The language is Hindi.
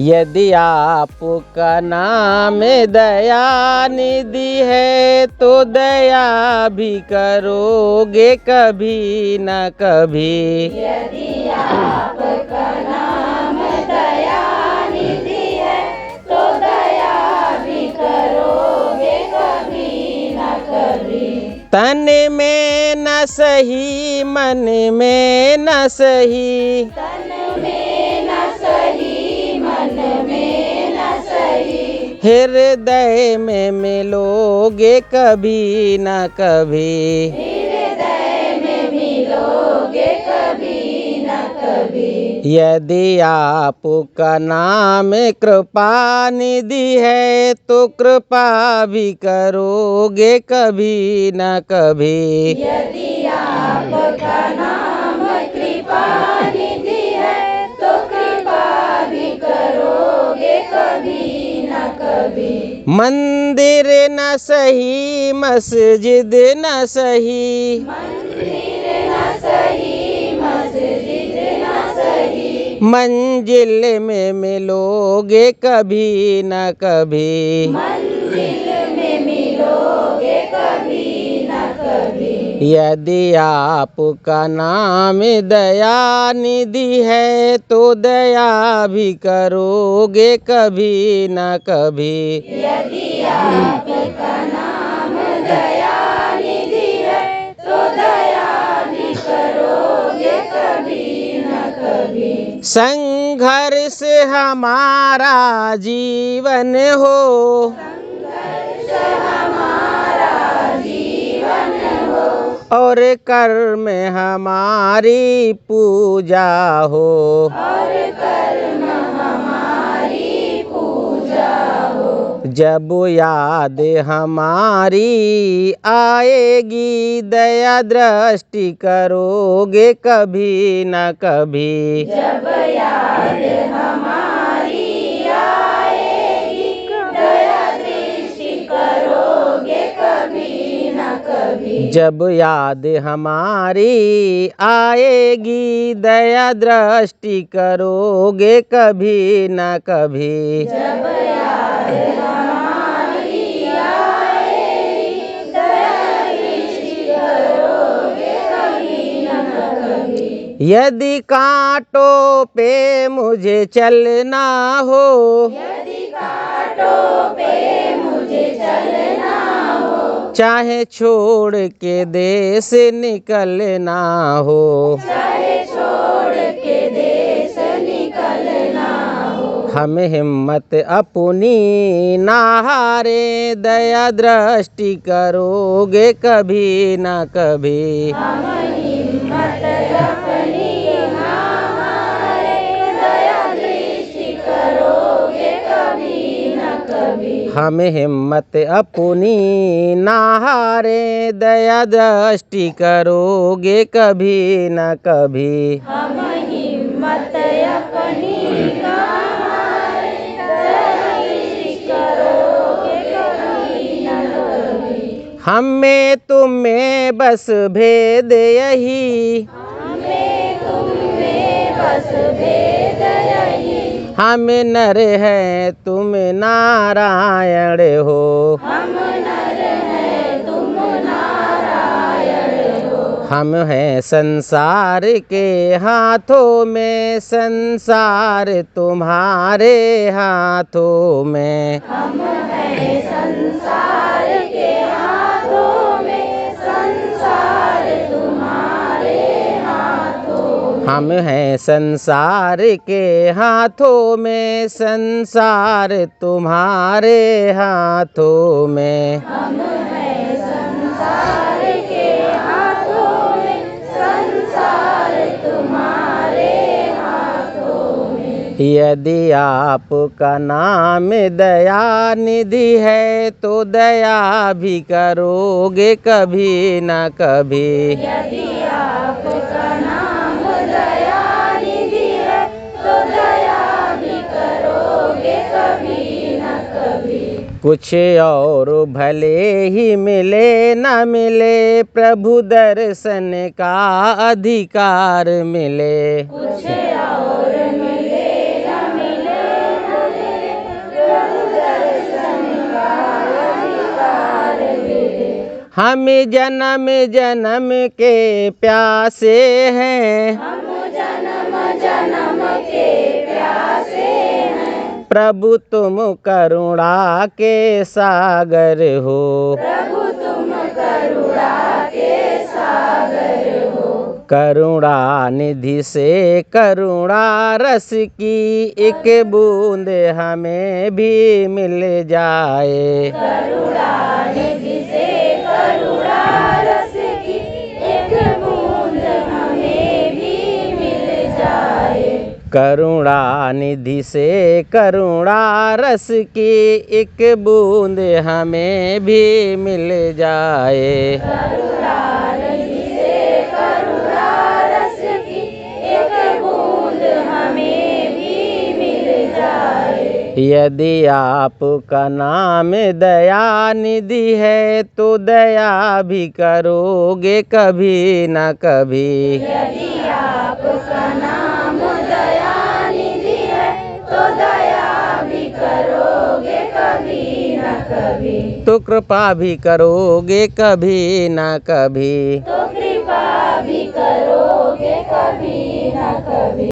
यदि आपका नाम दया निधि है तो दया भी करोगे कभी न कभी। यदि आपका नाम दया निधि है तो दया भी करोगे कभी न कभी। तन में न सही मन में न सही, तन में न सही मन में न सही, हृदय में मिलोगे कभी न कभी। हृदय में मिलोगे कभी न कभी। यदि आपका नाम कृपा निधि है तो कृपा भी करोगे कभी न कभी। यदि आपका नाम कृपा निधि है तो कृपा भी करोगे कभी न कभी। मंदिर न सही मस्जिद न सही, मंदिर न सही मस्जिद न सही, मंजिल में मिलोगे कभी न कभी। मंजिल में मिलोगे कभी न कभी। यदि आपका नाम दया निधि है तो दया भी करोगे कभी न कभी। यदि आपका नाम दया निधि है तो दया भी करोगे कभी न कभी। संघर्ष हमारा जीवन हो, संघर्ष हमारा जीवन हो, और कर्म हमारी पूजा हो। और कर्म हमारी पूजा हो। जब याद हमारी आएगी दया दृष्टि करोगे कभी न कभी। जब याद हमारी आएगी दया दृष्टि करोगे कभी न कभी। जब याद हमारी आएगी दया दृष्टि करोगे कभी न कभी। जब याद हमारी आएगी दया दृष्टि करोगे कभी न कभी। यदि कांटों पे मुझे चलना हो, यदि कांटों पे मुझे चलना हो, चाहे छोड़ के देश निकलना हो। चाहे छोड़ के देश निकलना हो, हम हिम्मत अपनी ना हारे दया दृष्टि करोगे कभी न कभी। हम हिम्मत अपनी ना हारे दया दृष्टि करोगे कभी न कभी। हम हिम्मत अपनी ना हारे दया दृष्टि करोगे कभी न कभी। हम हिम्मत अपनी ना हारे दया दृष्टि करोगे कभी न कभी। हम में तुम में बस भेद यही, हमें तुम में बस भेद यही, हम नर हैं तुम नारायण हो। हम नर हैं तुम नारायण हो। हम हैं संसार के हाथों में, संसार तुम्हारे हाथों में। हम हैं संसार के हाथों में, संसार तुम्हारे हाथों में। हम हैं संसार के हाथों में, संसार तुम्हारे हाथों में। हम हैं संसार के हाथों में, संसार तुम्हारे हाथों में। यदि आपका नाम दया निधि है तो दया भी करोगे कभी न कभी। यदि आपका नाम दया निधि है तो दया भी करोगे कभी न कभी। कुछ और भले ही मिले न मिले, प्रभु दर्शन का अधिकार मिले। कुछ और मिले न मिले हम जन्म जन्म के प्यासे हैं, हम जन्म जन्म के प्यासे हैं। प्रभु तुम करुणा के सागर हो, प्रभु तुम करुणा के सागर हो। करुणा निधि से करुणा रस की एक बूंद हमें भी मिल जाए। करुणा निधि से करुणा रस की एक बूंद हमें भी मिल जाए। करुणा निधि से करुणा रस की एक बूंद हमें भी मिल जाए। करुणा निधि से करुणा रस की एक बूंद हमें भी मिल जाए। यदि आपका नाम दया निधि है तो दया भी करोगे कभी न कभी। यदि आपका नाम दया निधि है तो दया भी करोगे कभी न कभी। तो कृपा भी करोगे कभी न कभी। तो कृपा भी करोगे कभी न कभी।